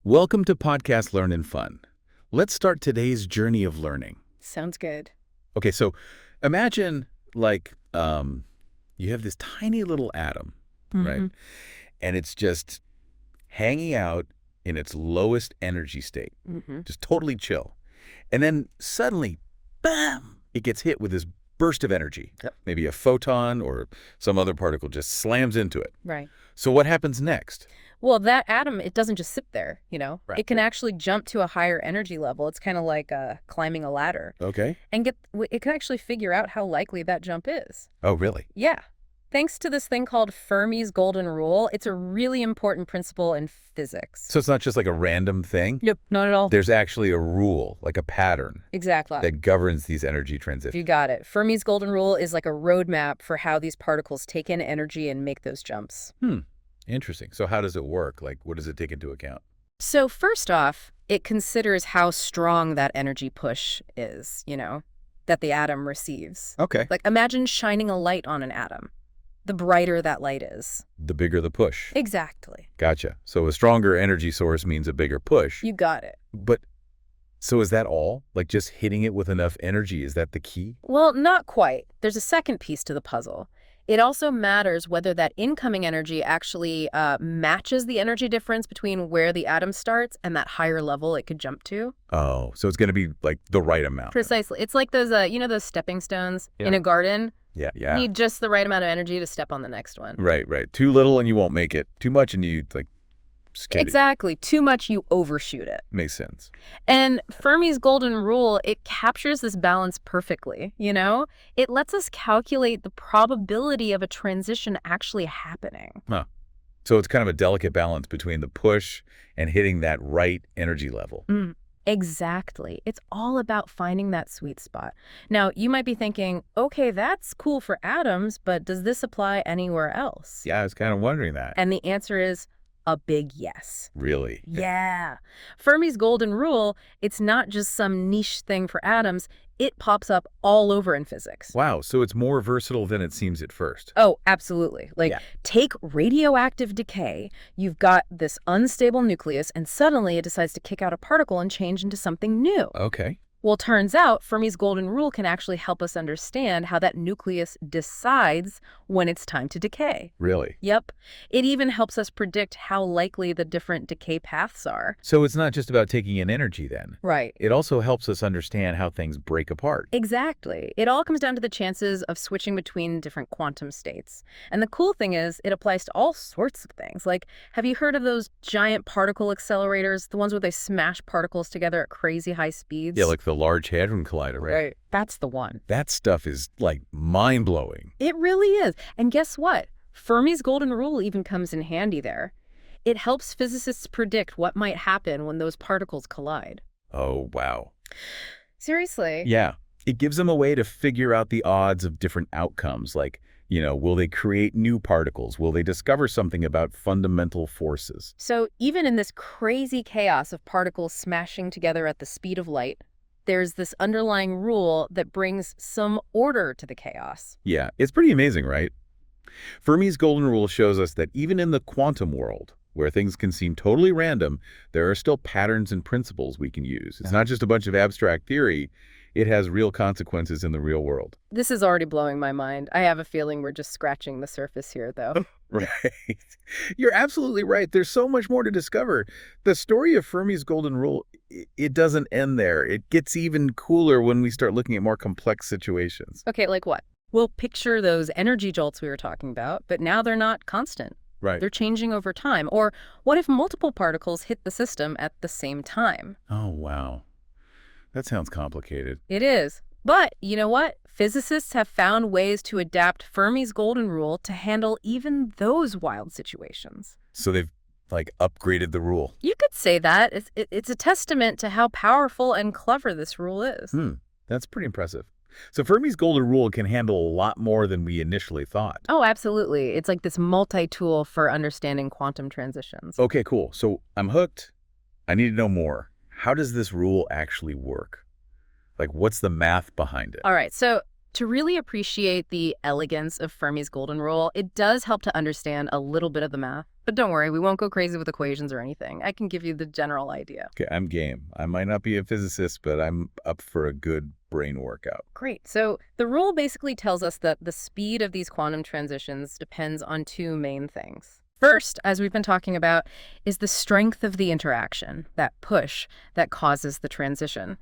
Welcome to Podcast Learn and Fun. Let's start today's journey of learning. Sounds good. Okay, so imagine like you have this tiny little atom, right? And it's just hanging out in its lowest energy state, just totally chill. And then suddenly, bam, it gets hit with this burst of energy. Yep. Maybe a photon or some other particle just slams into it. Right. So what happens next? Well, that atom, it doesn't just sit there, Right. It can actually jump to a higher energy level. It's kind of like climbing a ladder. Okay. And it can actually figure out how likely that jump is. Oh, really? Yeah. Thanks to this thing called Fermi's Golden Rule, it's a really important principle in physics. So it's not just like a random thing? Yep, not at all. There's actually a rule, like a pattern, Exactly. that governs these energy transitions. You got it. Fermi's Golden Rule is like a roadmap for how these particles take in energy and make those jumps. Interesting. So how does it work? Like, what does it take into account? So first off, it considers how strong that energy push is, that the atom receives. Okay. Like imagine shining a light on an atom. The brighter that light is. The bigger the push. Exactly. Gotcha. So a stronger energy source means a bigger push. You got it. But, so is that all? Like just hitting it with enough energy, is that the key? Well, not quite. There's a second piece to the puzzle. It also matters whether that incoming energy actually matches the energy difference between where the atom starts and that higher level it could jump to. Oh, so it's going to be like the right amount. Precisely. It's like those, those stepping stones in a garden. Yeah. You need just the right amount of energy to step on the next one. Right. Too little and you won't make it. Too much and you skid it. Exactly. Too much, you overshoot it. Makes sense. And Fermi's Golden Rule, it captures this balance perfectly, It lets us calculate the probability of a transition actually happening. Huh. So it's kind of a delicate balance between the push and hitting that right energy level. Exactly. It's all about finding that sweet spot. Now, you might be thinking, okay, that's cool for atoms, but does this apply anywhere else? Yeah, I was kind of wondering that. And the answer is a big yes. Really? Yeah. Fermi's Golden Rule, it's not just some niche thing for atoms. It pops up all over in physics. Wow, so it's more versatile than it seems at first. Oh, absolutely. Take radioactive decay. You've got this unstable nucleus, and suddenly it decides to kick out a particle and change into something new. Okay. Well, turns out Fermi's Golden Rule can actually help us understand how that nucleus decides when it's time to decay. Really? Yep. It even helps us predict how likely the different decay paths are. So it's not just about taking in energy then. Right. It also helps us understand how things break apart. Exactly. It all comes down to the chances of switching between different quantum states. And the cool thing is, it applies to all sorts of things. Like, have you heard of those giant particle accelerators, the ones where they smash particles together at crazy high speeds? Yeah, like the Large Hadron Collider, right? That's the one. That stuff is, mind-blowing. It really is. And guess what? Fermi's Golden Rule even comes in handy there. It helps physicists predict what might happen when those particles collide. Oh, wow. Seriously. Yeah. It gives them a way to figure out the odds of different outcomes, like, will they create new particles? Will they discover something about fundamental forces? So even in this crazy chaos of particles smashing together at the speed of light, there's this underlying rule that brings some order to the chaos. Yeah, it's pretty amazing, right? Fermi's Golden Rule shows us that even in the quantum world, where things can seem totally random, there are still patterns and principles we can use. It's not just a bunch of abstract theory. It has real consequences in the real world. This is already blowing my mind. I have a feeling we're just scratching the surface here, though. Right. You're absolutely right. There's so much more to discover. The story of Fermi's Golden Rule, it doesn't end there. It gets even cooler when we start looking at more complex situations. Okay, like what? Well, picture those energy jolts we were talking about, but now they're not constant. Right. They're changing over time. Or what if multiple particles hit the system at the same time? Oh, wow. That sounds complicated. It is. But you know what? Physicists have found ways to adapt Fermi's Golden Rule to handle even those wild situations. So they've, upgraded the rule. You could say that. It's a testament to how powerful and clever this rule is. That's pretty impressive. So Fermi's Golden Rule can handle a lot more than we initially thought. Oh, absolutely. It's like this multi-tool for understanding quantum transitions. Okay, cool. So I'm hooked. I need to know more. How does this rule actually work? What's the math behind it? All right, so to really appreciate the elegance of Fermi's Golden Rule, it does help to understand a little bit of the math. But don't worry, we won't go crazy with equations or anything. I can give you the general idea. Okay, I'm game. I might not be a physicist, but I'm up for a good brain workout. Great. So the rule basically tells us that the speed of these quantum transitions depends on two main things. First, as we've been talking about, is the strength of the interaction, that push that causes the transition.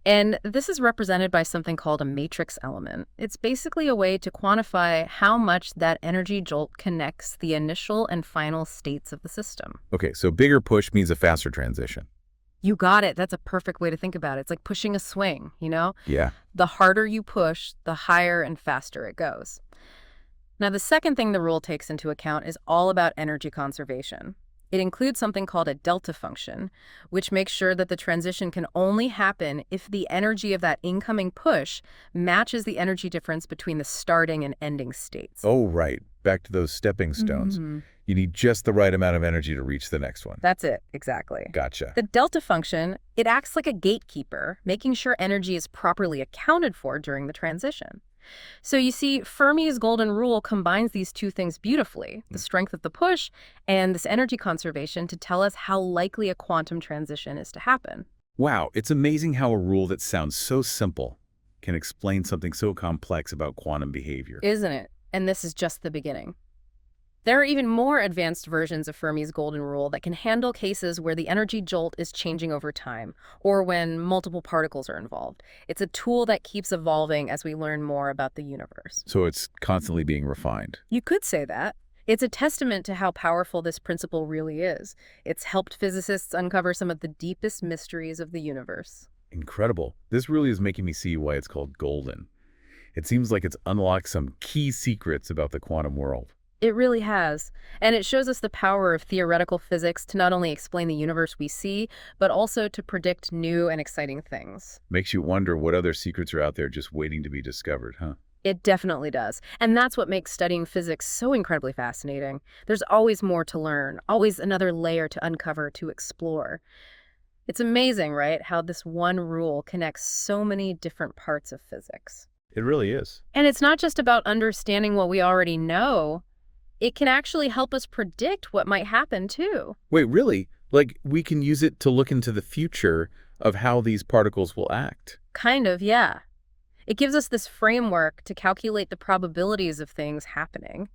And this is represented by something called a matrix element. It's basically a way to quantify how much that energy jolt connects the initial and final states of the system. Okay, so bigger push means a faster transition. You got it. That's a perfect way to think about it. It's like pushing a swing, you know? Yeah. The harder you push, the higher and faster it goes. Now, the second thing the rule takes into account is all about energy conservation. It includes something called a delta function, which makes sure that the transition can only happen if the energy of that incoming push matches the energy difference between the starting and ending states. Oh, right. Back to those stepping stones. You need just the right amount of energy to reach the next one. That's it, exactly. Gotcha. The delta function, it acts like a gatekeeper, making sure energy is properly accounted for during the transition. So you see, Fermi's Golden Rule combines these two things beautifully, the strength of the push and this energy conservation, to tell us how likely a quantum transition is to happen. Wow, it's amazing how a rule that sounds so simple can explain something so complex about quantum behavior. Isn't it? And this is just the beginning. There are even more advanced versions of Fermi's Golden Rule that can handle cases where the energy jolt is changing over time, or when multiple particles are involved. It's a tool that keeps evolving as we learn more about the universe. So it's constantly being refined. You could say that. It's a testament to how powerful this principle really is. It's helped physicists uncover some of the deepest mysteries of the universe. Incredible. This really is making me see why it's called golden. It seems like it's unlocked some key secrets about the quantum world. It really has. And it shows us the power of theoretical physics to not only explain the universe we see, but also to predict new and exciting things. Makes you wonder what other secrets are out there just waiting to be discovered, huh? It definitely does. And that's what makes studying physics so incredibly fascinating. There's always more to learn, always another layer to uncover, to explore. It's amazing, right, how this one rule connects so many different parts of physics. It really is. And it's not just about understanding what we already know. It can actually help us predict what might happen, too. Wait, really? Like, we can use it to look into the future of how these particles will act? Kind of, yeah. It gives us this framework to calculate the probabilities of things happening.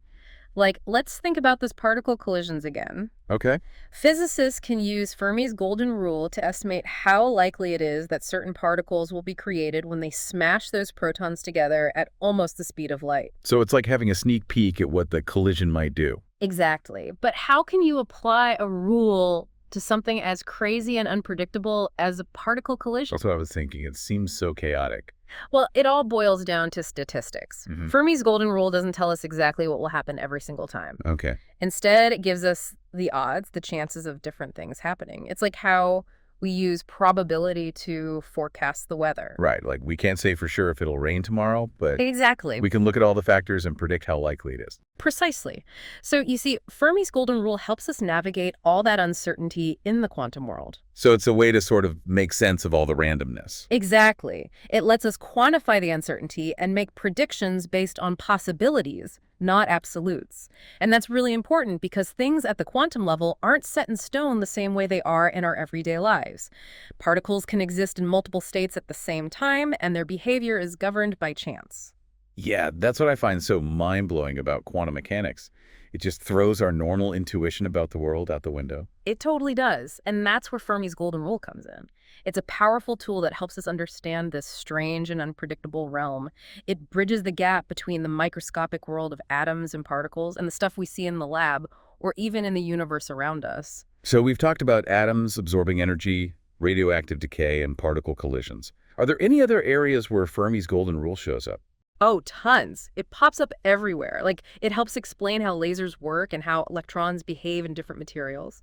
Like, let's think about those particle collisions again. Okay. Physicists can use Fermi's Golden Rule to estimate how likely it is that certain particles will be created when they smash those protons together at almost the speed of light. So it's like having a sneak peek at what the collision might do. Exactly. But how can you apply a rule to something as crazy and unpredictable as a particle collision? That's what I was thinking. It seems so chaotic. Well, it all boils down to statistics. Fermi's Golden Rule doesn't tell us exactly what will happen every single time. Okay. Instead, it gives us the odds, the chances of different things happening. It's like how we use probability to forecast the weather. Right. Like, we can't say for sure if it'll rain tomorrow, but Exactly. we can look at all the factors and predict how likely it is. Precisely. So you see, Fermi's Golden Rule helps us navigate all that uncertainty in the quantum world. So it's a way to sort of make sense of all the randomness. Exactly. It lets us quantify the uncertainty and make predictions based on possibilities, not absolutes. And that's really important because things at the quantum level aren't set in stone the same way they are in our everyday lives. Particles can exist in multiple states at the same time, and their behavior is governed by chance. Yeah, that's what I find so mind-blowing about quantum mechanics. It just throws our normal intuition about the world out the window. It totally does, and that's where Fermi's Golden Rule comes in. It's a powerful tool that helps us understand this strange and unpredictable realm. It bridges the gap between the microscopic world of atoms and particles and the stuff we see in the lab, or even in the universe around us. So we've talked about atoms absorbing energy, radioactive decay, and particle collisions. Are there any other areas where Fermi's Golden Rule shows up? Oh, tons. It pops up everywhere. Like, it helps explain how lasers work and how electrons behave in different materials.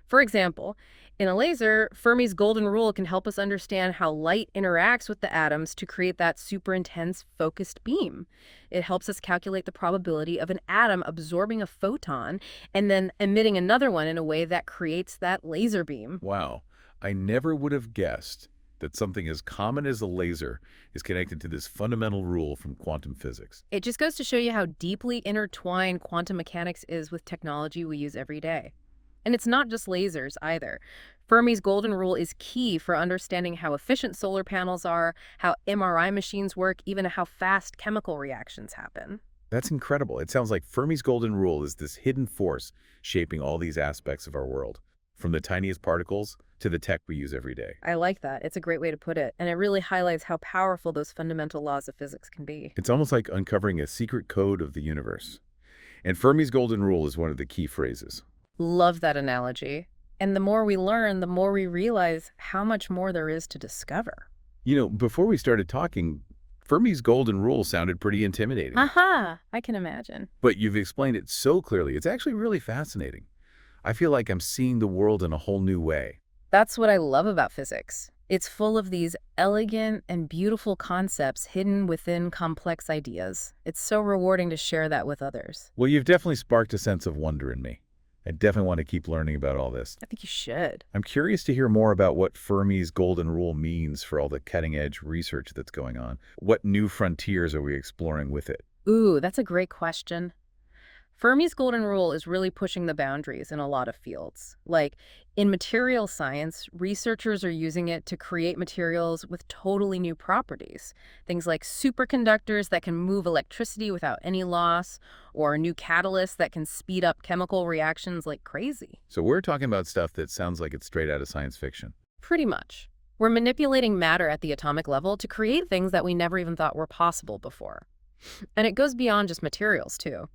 For example, in a laser, Fermi's Golden Rule can help us understand how light interacts with the atoms to create that super intense focused beam. It helps us calculate the probability of an atom absorbing a photon and then emitting another one in a way that creates that laser beam. Wow, I never would have guessed that something as common as a laser is connected to this fundamental rule from quantum physics. It just goes to show you how deeply intertwined quantum mechanics is with technology we use every day. And it's not just lasers either. Fermi's Golden Rule is key for understanding how efficient solar panels are, how MRI machines work, even how fast chemical reactions happen. That's incredible. It sounds like Fermi's Golden Rule is this hidden force shaping all these aspects of our world, from the tiniest particles to the tech we use every day. I like that. It's a great way to put it, and it really highlights how powerful those fundamental laws of physics can be. It's almost like uncovering a secret code of the universe. And Fermi's Golden Rule is one of the key phrases. Love that analogy. And the more we learn, the more we realize how much more there is to discover. You know, before we started talking, Fermi's Golden Rule sounded pretty intimidating. Aha! I can imagine. But you've explained it so clearly. It's actually really fascinating. I feel like I'm seeing the world in a whole new way. That's what I love about physics. It's full of these elegant and beautiful concepts hidden within complex ideas. It's so rewarding to share that with others. Well, you've definitely sparked a sense of wonder in me. I definitely want to keep learning about all this. I think you should. I'm curious to hear more about what Fermi's Golden Rule means for all the cutting-edge research that's going on. What new frontiers are we exploring with it? Ooh, that's a great question. Fermi's Golden Rule is really pushing the boundaries in a lot of fields. Like, in material science, researchers are using it to create materials with totally new properties. Things like superconductors that can move electricity without any loss, or new catalysts that can speed up chemical reactions like crazy. So we're talking about stuff that sounds like it's straight out of science fiction. Pretty much. We're manipulating matter at the atomic level to create things that we never even thought were possible before. And it goes beyond just materials, too.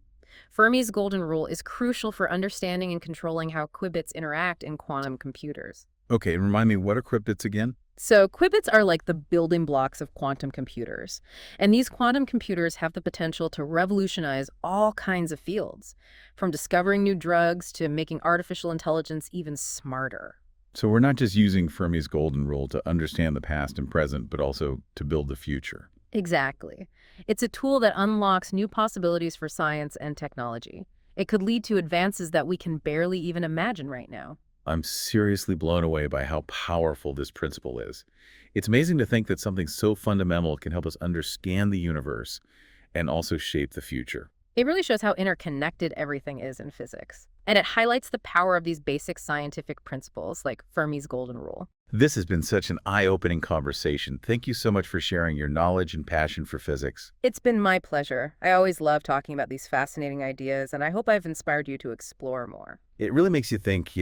Fermi's Golden Rule is crucial for understanding and controlling how qubits interact in quantum computers. Okay, remind me, what are qubits again? So qubits are like the building blocks of quantum computers. And these quantum computers have the potential to revolutionize all kinds of fields, from discovering new drugs to making artificial intelligence even smarter. So we're not just using Fermi's Golden Rule to understand the past and present, but also to build the future. Exactly. It's a tool that unlocks new possibilities for science and technology. It could lead to advances that we can barely even imagine right now. I'm seriously blown away by how powerful this principle is. It's amazing to think that something so fundamental can help us understand the universe and also shape the future. It really shows how interconnected everything is in physics. And it highlights the power of these basic scientific principles like Fermi's Golden Rule. This has been such an eye-opening conversation. Thank you so much for sharing your knowledge and passion for physics. It's been my pleasure. I always love talking about these fascinating ideas, and I hope I've inspired you to explore more. It really makes you think,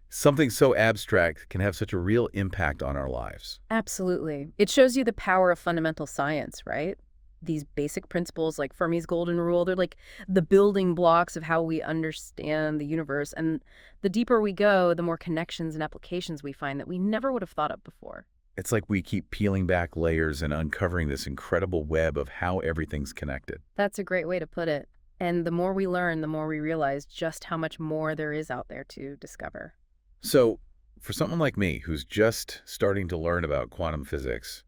something so abstract can have such a real impact on our lives. Absolutely. It shows you the power of fundamental science, right? These basic principles like Fermi's Golden Rule, they're like the building blocks of how we understand the universe. And the deeper we go, the more connections and applications we find that we never would have thought of before. It's like we keep peeling back layers and uncovering this incredible web of how everything's connected. That's a great way to put it. And the more we learn, the more we realize just how much more there is out there to discover. So, for someone like me who's just starting to learn about quantum physics,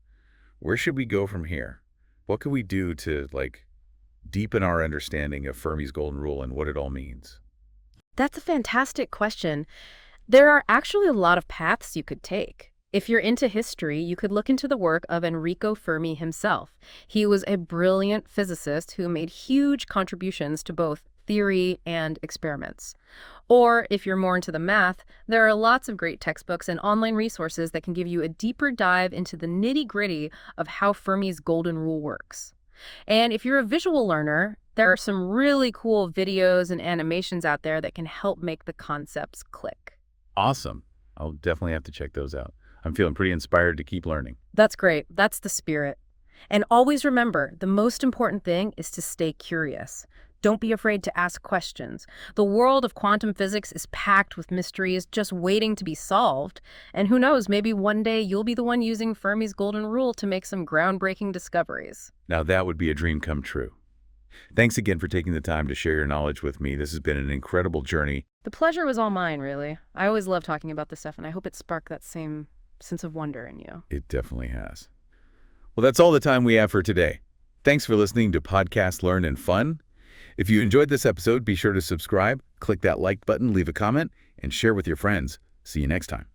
where should we go from here? What can we do to, deepen our understanding of Fermi's Golden Rule and what it all means? That's a fantastic question. There are actually a lot of paths you could take. If you're into history, you could look into the work of Enrico Fermi himself. He was a brilliant physicist who made huge contributions to both theory and experiments. Or if you're more into the math, there are lots of great textbooks and online resources that can give you a deeper dive into the nitty-gritty of how Fermi's Golden Rule works. And if you're a visual learner, there are some really cool videos and animations out there that can help make the concepts click. Awesome. I'll definitely have to check those out. I'm feeling pretty inspired to keep learning. That's great. That's the spirit. And always remember, the most important thing is to stay curious. Don't be afraid to ask questions. The world of quantum physics is packed with mysteries just waiting to be solved. And who knows, maybe one day you'll be the one using Fermi's Golden Rule to make some groundbreaking discoveries. Now that would be a dream come true. Thanks again for taking the time to share your knowledge with me. This has been an incredible journey. The pleasure was all mine, really. I always love talking about this stuff, and I hope it sparked that same sense of wonder in you. It definitely has. Well, that's all the time we have for today. Thanks for listening to Podcast Learn and Fun. If you enjoyed this episode, be sure to subscribe, click that like button, leave a comment, and share with your friends. See you next time.